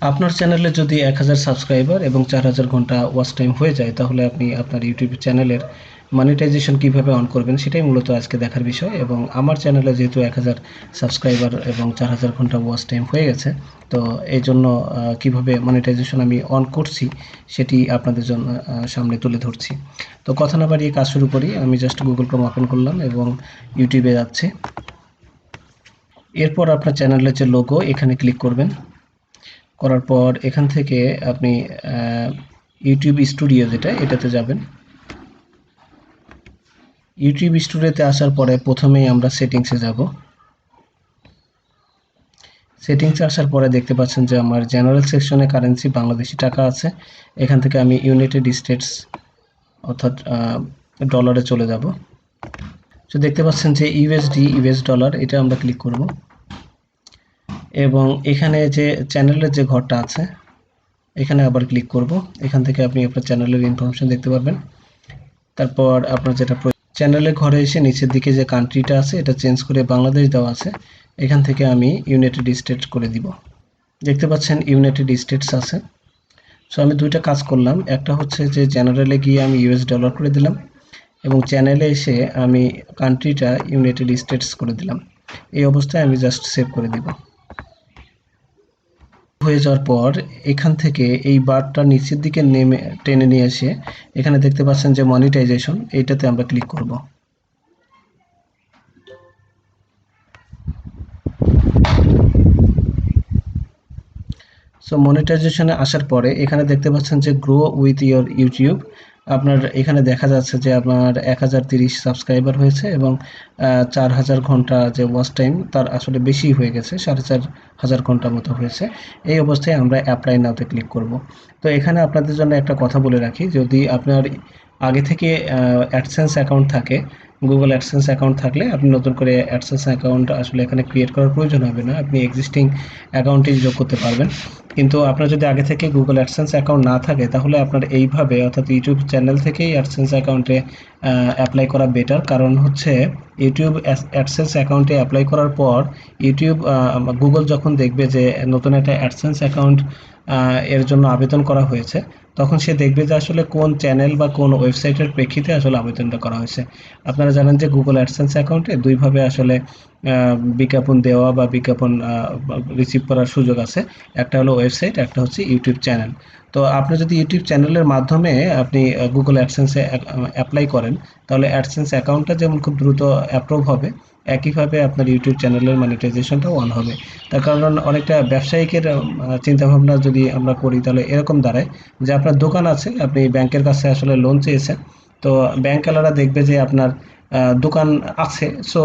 আপনার চ্যানেলে যদি 1000 সাবস্ক্রাইবার এবং 4000 ঘন্টা ওয়াচ টাইম হয়ে যায় তাহলে আপনি আপনার ইউটিউব চ্যানেলের মনিটাইজেশন কিভাবে অন করবেন সেটাই মূলত আজকে দেখার বিষয়। এবং আমার চ্যানেলে যেহেতু 1000 সাবস্ক্রাইবার এবং 4000 ঘন্টা ওয়াচ টাইম হয়ে গেছে, তো এই জন্য কিভাবে মনিটাইজেশন আমি অন করছি সেটি আপনাদের জন্য সামনে তুলে ধরছি। তো কথা না বাড়িয়ে কাজ শুরু করি। আমি জাস্ট গুগল ক্রোম ওপেন করলাম এবং ইউটিউবে যাচ্ছি। এরপর আপনার চ্যানেলের যে লোগো এখানে ক্লিক করবেন। করার পর এখান থেকে আপনি ইউটিউব স্টুডিও এটাতে যাবেন। ইউটিউব স্টুডিওতে আসার পরে প্রথমেই আমরা সেটিংসে যাব। সেটিংসে আসার পরে দেখতে পাচ্ছেন যে আমার জেনারেল সেকশনে কারেন্সি বাংলাদেশি টাকা আছে। এখান থেকে আমি ইউনাইটেড স্টেটস অর্থাৎ ডলারে চলে যাব। তো দেখতে পাচ্ছেন যে ইউএসডি ইউএস ডলার, এটা আমরা ক্লিক করব এবং এখানে যে চ্যানেলের যে ঘরটা আছে এখানে আবার ক্লিক করব। এখান থেকে আপনি আপনার চ্যানেলের ইনফরমেশন দেখতে পারবেন। তারপর আপনার যেটা চ্যানেলের ঘরে এসে নিচের দিকে যে কান্ট্রিটা আছে এটা চেঞ্জ করে বাংলাদেশ দেওয়া আছে, এখান থেকে আমি ইউনাইটেড স্টেটস করে দিব। দেখতে পাচ্ছেন ইউনাইটেড স্টেটস আছে। সো আমি দুইটা কাজ করলাম, একটা হচ্ছে যে জেনারেলে গিয়ে আমি ইউএস ডলার করে দিলাম এবং চ্যানেলে এসে আমি কান্ট্রিটা ইউনাইটেড স্টেটস করে দিলাম। এই অবস্থায় আমি জাস্ট সেভ করে দিব। হয়ে যাওয়ার পর এখান থেকে এই বারটা নিচের দিকে নেমে টেনে নিয়ে এসে এখানে দেখতে পাচ্ছেন যে মনিটাইজেশন, এইটাতে আমরা ক্লিক করব। সো মনিটাইজেশনে আসার পরে এখানে দেখতে পাচ্ছেন যে গ্রো উইথ ইয়োর ইউটিউব। আপনার এখানে দেখা যাচ্ছে যে আপনার 1030 সাবস্ক্রাইবার হয়েছে এবং 4000 ঘন্টা যে ওয়াচ টাইম তার আসলে বেশি হয়ে গেছে, 4500 ঘন্টার মতো হয়েছে। এই অবস্থায় আমরা অ্যাপ্লাই নাওতে ক্লিক করব। তো এখানে আপনাদের জন্য একটা কথা বলে রাখি, যদি আপনার আগে থেকে অ্যাডসেন্স অ্যাকাউন্ট থাকে, গুগল অ্যাডসেন্স অ্যাকাউন্ট থাকলে আপনি নতুন করে অ্যাডসেন্স অ্যাকাউন্ট আসলে এখানে ক্রিয়েট করার প্রয়োজন হবে না, আপনি এক্সিস্টিং অ্যাকাউন্টেই যোগ করতে পারবেন। কিন্তু আপনার যদি আগে থেকে গুগল অ্যাডসেন্স অ্যাকাউন্ট না থাকে তাহলে আপনার এইভাবে অর্থাৎ ইউটিউব চ্যানেল থেকেই অ্যাডসেন্স অ্যাকাউন্টে অ্যাপ্লাই করা বেটার। কারণ হচ্ছে ইউটিউব অ্যাডসেন্স অ্যাকাউন্টে অ্যাপ্লাই করার পর ইউটিউব গুগল যখন দেখবে যে নতুন একটা অ্যাডসেন্স অ্যাকাউন্ট এর জন্য আবেদন করা হয়েছে, তখন সে দেখবে যে আসলে কোন চ্যানেল বা কোন ওয়েবসাইটের প্রেক্ষিতে আসলে আবেদনটা করা হয়েছে। আপনারা জানেন যে গুগল অ্যাডসেন্স অ্যাকাউন্টে দুইভাবে আসলে বিজ্ঞাপন দেওয়া বা বিজ্ঞাপন রিসিভ করার সুযোগ আছে। একটা হলো ওয়েবসাইট, একটা হচ্ছে ইউটিউব চ্যানেল। তো আপনি যদি ইউটিউব চ্যানেলের মাধ্যমে আপনি গুগল অ্যাডসেন্সে অ্যাপ্লাই করেন তাহলে অ্যাডসেন্স অ্যাকাউন্টটা যেমন খুব দ্রুত অ্যাপ্রুভ হবে, একইভাবে আপনার ইউটিউব চ্যানেলের মনিটাইজেশনটাও অন হবে। তার কারণ অনেকটা ব্যবসায়িকের চিন্তাভাবনা যদি আমরা করি তাহলে এরকম দাঁড়ায় যে আপনার দোকান আছে, আপনি ব্যাংকের কাছে আসলে লোন চেয়েছেন, তো ব্যাংকওয়ালারা দেখবে যে আপনার দোকান আছে, সো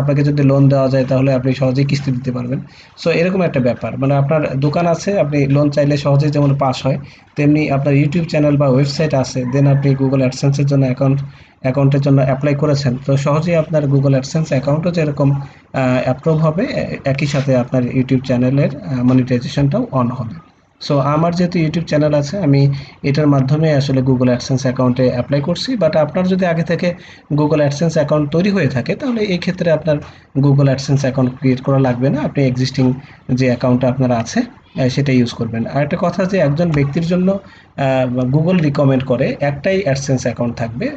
আপনাকে যদি লোন দেওয়া যায় তাহলে আপনি সহজেই কিস্তি দিতে পারবেন। সো এরকম একটা ব্যাপার, মানে আপনার দোকান আছে, আপনি লোন চাইলে সহজেই যেমন পাস হয়, তেমনি আপনার ইউটিউব চ্যানেল বা ওয়েবসাইট আছে, দেন আপনি গুগল অ্যাডসেন্সের জন্য অ্যাকাউন্টের জন্য অ্যাপ্লাই করেছেন, তো সহজেই আপনার গুগল অ্যাডসেন্স অ্যাকাউন্টও যেরকম অ্যাপ্রুভ হবে, একই সাথে আপনার ইউটিউব চ্যানেলের মনিটাইজেশনটাও অন হবে। সো আমার যেহেতু ইউটিউব চ্যানেল আছে, আমি এটার মাধ্যমে আসলে গুগল অ্যাডসেন্স অ্যাকাউন্টে অ্যাপ্লাই করছি। বাট আপনার যদি আগে থেকে গুগল অ্যাডসেন্স অ্যাকাউন্ট তৈরি হয়ে থাকে তাহলে এই ক্ষেত্রে আপনার গুগল অ্যাডসেন্স অ্যাকাউন্ট ক্রিয়েট করা লাগবে না, আপনি এক্সিস্টিং যে অ্যাকাউন্টটা আপনার আছে সেটা ইউজ করবেন। আর একটা কথা যে একজন ব্যক্তির জন্য গুগল রিকমেন্ড করে একটাই অ্যাডসেন্স অ্যাকাউন্ট থাকবে,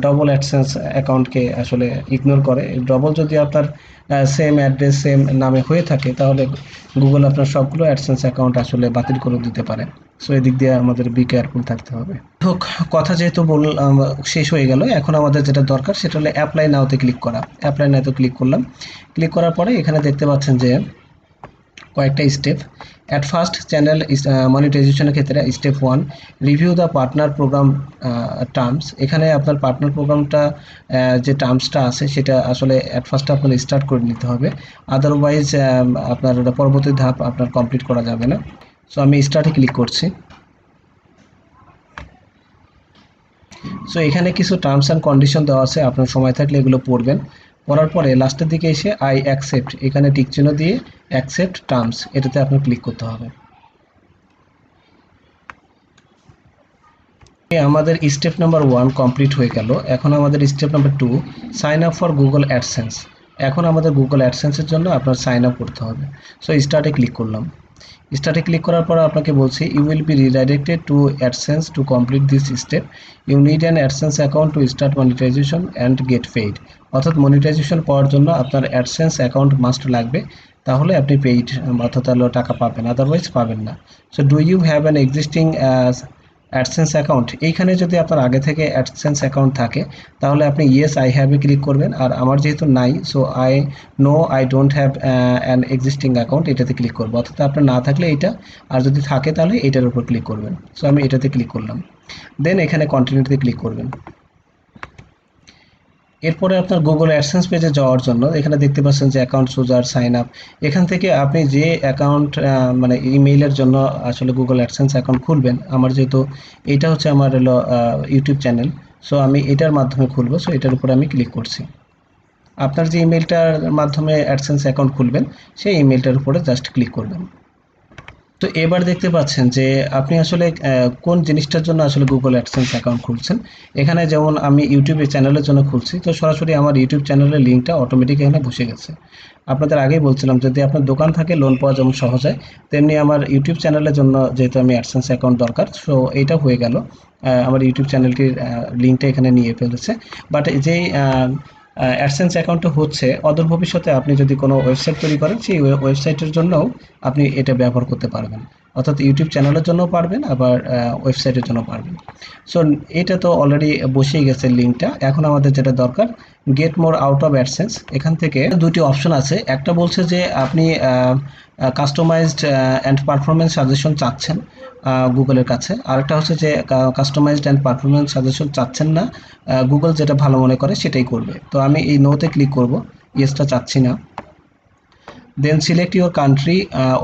ডবল অ্যাডসেন্স অ্যাকাউন্টকে আসলে ইগনোর করে। ডবল যদি আপনার সেম অ্যাড্রেস সেম নামে হয়ে থাকে তাহলে গুগল আপনার সবগুলো অ্যাডসেন্স অ্যাকাউন্ট আসলে বাতিল করে দিতে পারে। সো এদিক দিয়ে আমাদের বি কেয়ারফুল থাকতে হবে। হোক, কথা যেহেতু বললাম শেষ হয়ে গেল, এখন আমাদের যেটা দরকার সেটা হলো অ্যাপ্লাই নাওতে ক্লিক করা। অ্যাপ্লাই নাওতে ক্লিক করলাম। ক্লিক করার পরে এখানে দেখতে পাচ্ছেন যে কয়েকটা স্টেপ। অ্যাট ফার্স্ট চ্যানেল মনিটাইজেশনের ক্ষেত্রে step 1 review the partner program terms. এখানে আপনার পার্টনার প্রোগ্রামটা যে টার্মসটা আছে সেটা আসলে অ্যাট ফার্স্ট আপনার স্টার্ট করে নিতে হবে, আদারওয়াইজ আপনার পরবর্তী ধাপ আপনার কমপ্লিট করা যাবে না। সো আমি স্টার্টে ক্লিক করছি। সো এখানে কিছু টার্মস অ্যান্ড কন্ডিশন দেওয়া আছে, আপনার সময় থাকলে এগুলো পড়বেন। পড়ার পরে লাস্টের দিকে এসে আই অ্যাকসেপ্ট, এখানে টিক চিহ্ন দিয়ে অ্যাকসেপ্ট টার্মস এটাতে আপনার ক্লিক করতে হবে। আমাদের স্টেপ নাম্বার 1 কমপ্লিট হয়ে গেল। এখন আমাদের step number 2 sign up for Google AdSense. এখন আমাদের গুগল অ্যাডসেন্সের জন্য আপনার সাইন আপ করতে হবে। সো স্টার্টে ক্লিক করলাম। স্টার্টে ক্লিক করার পর আপনাকে বলছি you will be redirected to AdSense to complete this step, you need an AdSense account to start monetization and get paid. অর্থাৎ মনিটাইজেশন পাওয়ার জন্য আপনার অ্যাডসেন্স অ্যাকাউন্ট মাস্ট লাগবে, তাহলে আপনি পেইড অর্থাৎ টাকা পাবেন, আদারওয়াইজ পাবেন না। So do you have an existing AdSense account? এইখানে যদি আপনার আগে থেকে অ্যাডসেন্স অ্যাকাউন্ট থাকে তাহলে আপনি yes I have a click করবেন, আর আমার যেহেতু নাই so I know I don't have an existing account, এটাতে ক্লিক করবো। অর্থাৎ আপনার না থাকলে এইটা, আর যদি থাকে তাহলে এটার উপর ক্লিক করবেন। সো আমি এটাতে ক্লিক করলাম, দেন এখানে কন্টিনিউতে ক্লিক করবেন। এরপরে আপনার গুগল অ্যাডসেন্স পেজে যাওয়ার জন্য এখানে দেখতে পাচ্ছেন যে অ্যাকাউন্ট চুজার, সাইন আপ। এখান থেকে আপনি যে অ্যাকাউন্ট মানে ইমেইলের জন্য আসলে গুগল অ্যাডসেন্স অ্যাকাউন্ট খুলবেন, আমার যেহেতু এটা হচ্ছে আমার হলো ইউটিউব চ্যানেল, সো আমি এটার মাধ্যমে খুলবো, সো এটার উপর আমি ক্লিক করছি। আপনার যে ইমেইলটার মাধ্যমে অ্যাডসেন্স অ্যাকাউন্ট খুলবেন সেই ইমেইলটার উপরে জাস্ট ক্লিক করবেন। তো এবার দেখতে পাচ্ছেন যে আপনি আসলে কোন জিনিসটার জন্য আসলে গুগল অ্যাডসেন্স অ্যাকাউন্ট খুলছেন। এখানে যেমন আমি ইউটিউবে চ্যানেলের জন্য খুলছি, তো সরাসরি আমার ইউটিউব চ্যানেলের লিঙ্কটা অটোমেটিক এখানে বসে গেছে। আপনাদের আগেই বলছিলাম যদি আপনার দোকান থাকে লোন পাওয়া যেমন সহজ হয়, তেমনি আমার ইউটিউব চ্যানেলের জন্য যেহেতু আমি অ্যাডসেন্স অ্যাকাউন্ট দরকার, সো এইটা হয়ে গেল। আমার ইউটিউব চ্যানেলটির লিঙ্কটা এখানে নিয়ে ফেলেছে। বাট যেই অ্যাডসেন্স অ্যাকাউন্টটা হচ্ছে অদূর ভবিষ্যতে আপনি যদি কোনো ওয়েবসাইট তৈরি করেন সেই ওয়েবসাইটের জন্যও আপনি এটা ব্যবহার করতে পারবেন, অর্থাৎ ইউটিউব চ্যানেলের জন্য পারবেন, আবার ওয়েবসাইটের জন্য পারবেন। সো এটা তো অলরেডি বসেই গেছে লিঙ্কটা। এখন আমাদের যেটা দরকার get more out of AdSense. এখান থেকে দুটি অপশন আছে, একটা বলছে যে আপনি কাস্টমাইজড অ্যান্ড পারফরমেন্স সাজেশন চাচ্ছেন গুগলের কাছে, আরেকটা হচ্ছে যে কাস্টমাইজড অ্যান্ড পারফরমেন্স সাজেশন চাচ্ছেন না, গুগল যেটা ভালো মনে করে সেটাই করবে। তো আমি এই নোতে ক্লিক করব, ইয়েসটা চাচ্ছি না। Then select your country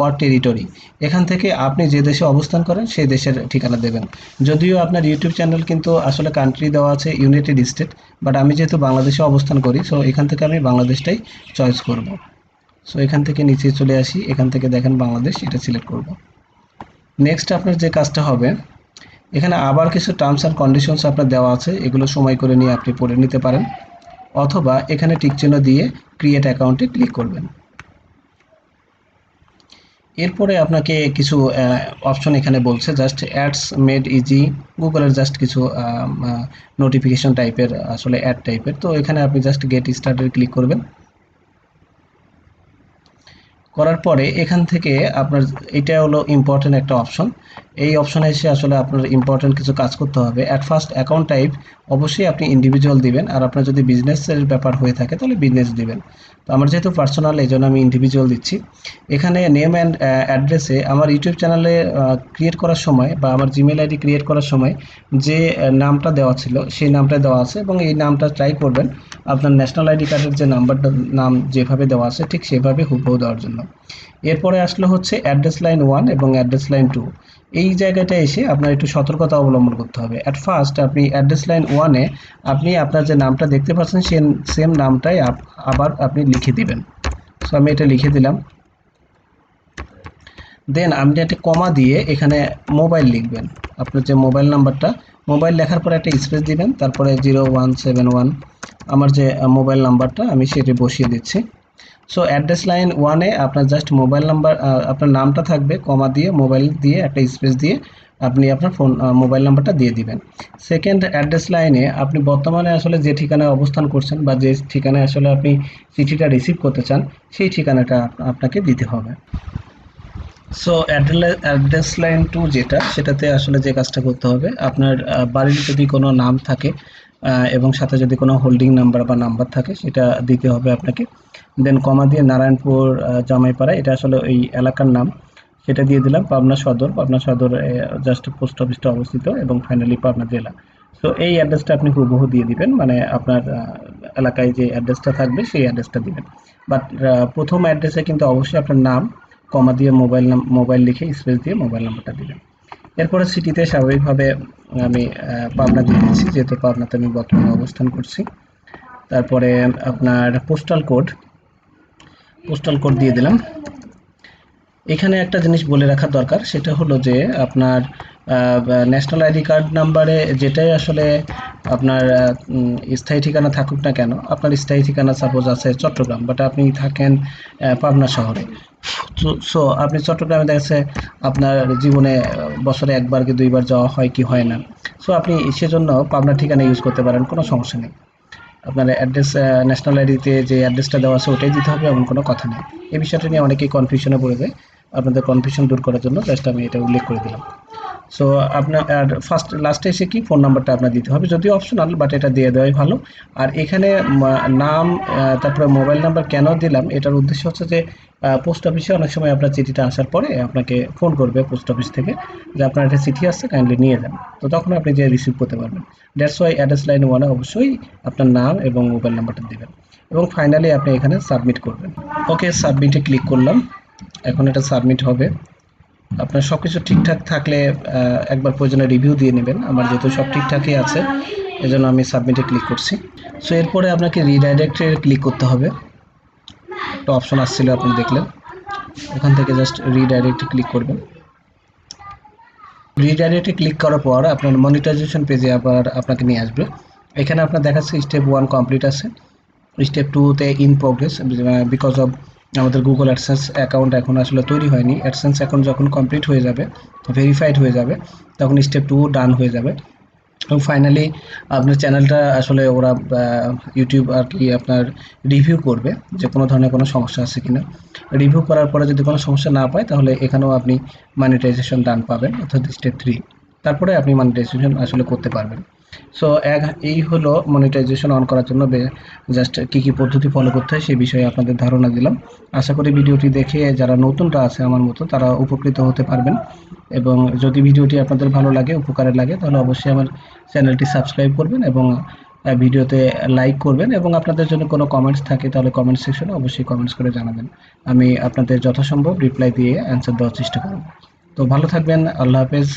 or territory. এখান থেকে আপনি যে দেশে অবস্থান করেন সেই দেশের ঠিকানা দেবেন। যদিও আপনার ইউটিউব চ্যানেল কিন্তু আসলে কান্ট্রি দেওয়া আছে ইউনাইটেড স্টেট, বাট আমি যেহেতু বাংলাদেশে অবস্থান করি সো এখান থেকে আমি বাংলাদেশটাই চয়েস করব। সো এখান থেকে নিচে চলে আসি, এখান থেকে দেখেন বাংলাদেশ, এটা সিলেক্ট করব। নেক্সট আপনার যে কাজটা হবে, এখানে আবার কিছু টার্মস অ্যান্ড কন্ডিশনস আপনার দেওয়া আছে, এগুলো সময় করে নিয়ে আপনি পড়ে নিতে পারেন, অথবা এখানে টিকচিহ্ন দিয়ে ক্রিয়েট অ্যাকাউন্টে ক্লিক করবেন। এরপরে আপনাকে কিছু অপশন এখানে বলছে, জাস্ট অ্যাডস মেড ইজি, গুগলের জাস্ট কিছু নোটিফিকেশন টাইপের, আসলে অ্যাড টাইপের। তো এখানে আপনি জাস্ট গেট স্টার্টেড ক্লিক করবেন। করার পরে এখান থেকে আপনার এটা হলো ইম্পর্টেন্ট একটা অপশন, এই অপশনে এসে আসলে আপনার ইম্পর্টেন্ট কিছু কাজ করতে হবে। অ্যাট ফার্স্ট অ্যাকাউন্ট টাইপ অবশ্যই আপনি ইন্ডিভিজুয়াল দিবেন, আর আপনার যদি বিজনেসের ব্যাপার হয়ে থাকে তাহলে বিজনেস দিবেন। তো আমার যেহেতু পার্সোনাল এই জন্য আমি ইন্ডিভিজুয়াল দিচ্ছি। এখানে নেম অ্যান্ড অ্যাড্রেসে আমার ইউটিউব চ্যানেলে ক্রিয়েট করার সময় বা আমার জিমেল আইডি ক্রিয়েট করার সময় যে নামটা দেওয়া ছিল সেই নামটা দেওয়া আছে, এবং এই নামটা ট্রাই করবেন আপনার ন্যাশনাল আইডি কার্ডের যে নাম্বারটা নাম যেভাবে দেওয়া আছে ঠিক সেভাবে হুবহু দেওয়ার জন্য। এরপরে আসলে হচ্ছে অ্যাড্রেস লাইন 1 এবং অ্যাড্রেস লাইন 2। এই জায়গাটা এসে আপনার একটু সতর্কতা অবলম্বন করতে হবে। অ্যাট ফার্স্ট আপনি অ্যাড্রেস লাইন 1-এ আপনি আপনার যে নামটা দেখতে পাচ্ছেন সেই সেম নামটাই আবার আপনি লিখে দিবেন। সো আমি এটা লিখে দিলাম। দেন আপনি একটা কমা দিয়ে এখানে মোবাইল লিখবেন, আপনার যে মোবাইল নাম্বারটা, মোবাইল লেখার পরে একটা স্পেস দিবেন, তারপরে 0171 আমার যে মোবাইল নাম্বারটা আমি সেটা বসিয়ে দিচ্ছি। সো অ্যাড্রেস লাইন 1-এ আপনার জাস্ট মোবাইল নাম্বার, আপনার নামটা থাকবে, কমা দিয়ে মোবাইল দিয়ে একটা স্পেস দিয়ে আপনি আপনার ফোন মোবাইল নাম্বারটা দিয়ে দিবেন। সেকেন্ড অ্যাড্রেস লাইনে আপনি বর্তমানে আসলে যে ঠিকানায় অবস্থান করছেন বা যে ঠিকানায় আসলে আপনি চিঠিটা রিসিভ করতে চান সেই ঠিকানাটা আপনাকে দিতে হবে। সো অ্যাড্রেস লাইন 2 যেটা, সেটাতে আসলে যে কাজটা করতে হবে আপনার বাড়ির যদি কোনো নাম থাকে এবং সাথে যদি কোনো হোল্ডিং নাম্বার বা নাম্বার থাকে সেটা দিতে হবে আপনাকে। দেন কমা দিয়ে নারায়ণপুর জামাইপাড়া, এটা আসলে ওই এলাকার নাম, সেটা দিয়ে দিলাম। পাবনা সদর, পাবনা সদর জাস্ট পোস্ট অফিসটা অবস্থিত, এবং ফাইনালি পাবনা জেলা। সো এই অ্যাড্রেসটা আপনি হুবহু দিয়ে দিবেন, মানে আপনার এলাকায় যে অ্যাড্রেসটা থাকবে সেই অ্যাড্রেসটা দিবেন। বাট প্রথম অ্যাড্রেসে কিন্তু অবশ্যই আপনার নাম, কমা দিয়ে মোবাইল লিখে স্পেস দিয়ে মোবাইল নাম্বারটা দিবেন। এরপরে সিটিতে স্বাভাবিকভাবে আমি পাবনা দিয়ে দিচ্ছি, যেহেতু পাবনাতে আমি বর্তমানে অবস্থান করছি। তারপরে আপনার পোস্টাল কোড দিয়ে দিলাম। এখানে একটা জিনিস বলে রাখা দরকার, সেটা হলো যে আপনার ন্যাশনাল আইডি কার্ড নাম্বারে যেটাই আসলে আপনার স্থায়ী ঠিকানা থাকুক না কেন, আপনার স্থায়ী ঠিকানা সাপোজ আছে চট্টগ্রাম, বাট আপনি থাকেন পাবনা শহরে। সো আপনি চট্টগ্রামে দেখা যাচ্ছে আপনার জীবনে বছরে একবার কি দুইবার যাওয়া হয় কি হয় না। সো আপনি সেজন্য পাবনার ঠিকানা ইউজ করতে পারেন, কোনো সমস্যা নেই। আপনার অ্যাড্রেস ন্যাশনাল আইডিতে যে অ্যাড্রেসটা দেওয়া আছে ওটাই দিতে হবে, এমন কোনো কথা নেই। এই বিষয়টা নিয়ে অনেকেই কনফিউশনে পড়ে যায়। আপনাদের কনফিউশন দূর করার জন্য জাস্ট আমি এটা উল্লেখ করে দিলাম। সো আপনার আর ফার্স্ট লাস্টে এসে কি ফোন নাম্বারটা আপনার দিতে হবে, যদিও অপশনাল, বাট এটা দিয়ে দেওয়াই ভালো। আর এখানে নাম, তারপরে মোবাইল নাম্বার কেন দিলাম, এটার উদ্দেশ্য হচ্ছে যে পোস্ট অফিসে অনেক সময় আপনার চিঠিটা আসার পরে আপনাকে ফোন করবে পোস্ট অফিস থেকে যে আপনার একটা চিঠি আসছে, কাইন্ডলি নিয়ে যান। তো তখন আপনি যে রিসিভ করতে পারবেন। দ্যাটস ওয়াই অ্যাড্রেস লাইন ওয়ানে অবশ্যই আপনার নাম এবং মোবাইল নাম্বারটা দেবেন, এবং ফাইনালি আপনি এখানে সাবমিট করবেন। ওকে, সাবমিটে ক্লিক করলাম। এখন এটা সাবমিট হবে। আপনার সবকিছু ঠিকঠাক থাকলে একবার প্রয়োজনে রিভিউ দিয়ে নেবেন। আমার যেহেতু সব ঠিকঠাকই আছে, এজন্য আমি সাবমিটে ক্লিক করছি। সো এরপরে আপনাকে রিডাইরেক্টে ক্লিক করতে হবে। একটা অপশন আসছিল আপনি দেখলেন, ওখান থেকে জাস্ট রিডাইরেক্টে ক্লিক করবেন। রিডাইরেক্টে ক্লিক করার পর আপনার মনিটাইজেশন পেজে আবার আপনাকে নিয়ে আসবে। এখানে আপনার দেখাচ্ছে স্টেপ 1 কমপ্লিট আছে, স্টেপ 2 তে ইন প্রোগ্রেস, বিকজ অফ আমাদের গুগল অ্যাডসেন্স অ্যাকাউন্ট এখন আসলে তৈরি হয়নি। অ্যাডসেন্স অ্যাকাউন্ট যখন কমপ্লিট হয়ে যাবে, ভেরিফাইড হয়ে যাবে, তখন স্টেপ 2 ডান হয়ে যাবে। এবং ফাইনালি আপনার চ্যানেলটা আসলে ওরা ইউটিউব আর কি আপনার রিভিউ করবে যে কোনো ধরনের কোনো সমস্যা আছে কিনা। রিভিউ করার পরে যদি কোনো সমস্যা না পায়, তাহলে এখানেও আপনি মনিটাইজেশন ডান পাবেন, অর্থাৎ স্টেপ 3। তারপরে আপনি মনিটাইজেশন আসলে করতে পারবেন। সো এই হলো মনিটাইজেশন অন করার জন্য জাস্ট কী কী পদ্ধতি ফলো করতে হয় সেই বিষয়ে আপনাদের ধারণা দিলাম। আশা করি ভিডিওটি দেখে যারা নতুনরা আছে আমার মতো, তারা উপকৃত হতে পারবেন। এবং যদি ভিডিওটি আপনাদের ভালো লাগে, উপকারে লাগে, তাহলে অবশ্যই আমার চ্যানেলটি সাবস্ক্রাইব করবেন এবং ভিডিওতে লাইক করবেন, এবং আপনাদের জন্য কোনো কমেন্টস থাকে তাহলে কমেন্ট সেকশনে অবশ্যই কমেন্টস করে জানাবেন। আমি আপনাদের যথাসম্ভব রিপ্লাই দিয়ে অ্যান্সার দেওয়ার চেষ্টা করব। তো ভালো থাকবেন। আল্লাহ হাফেজ।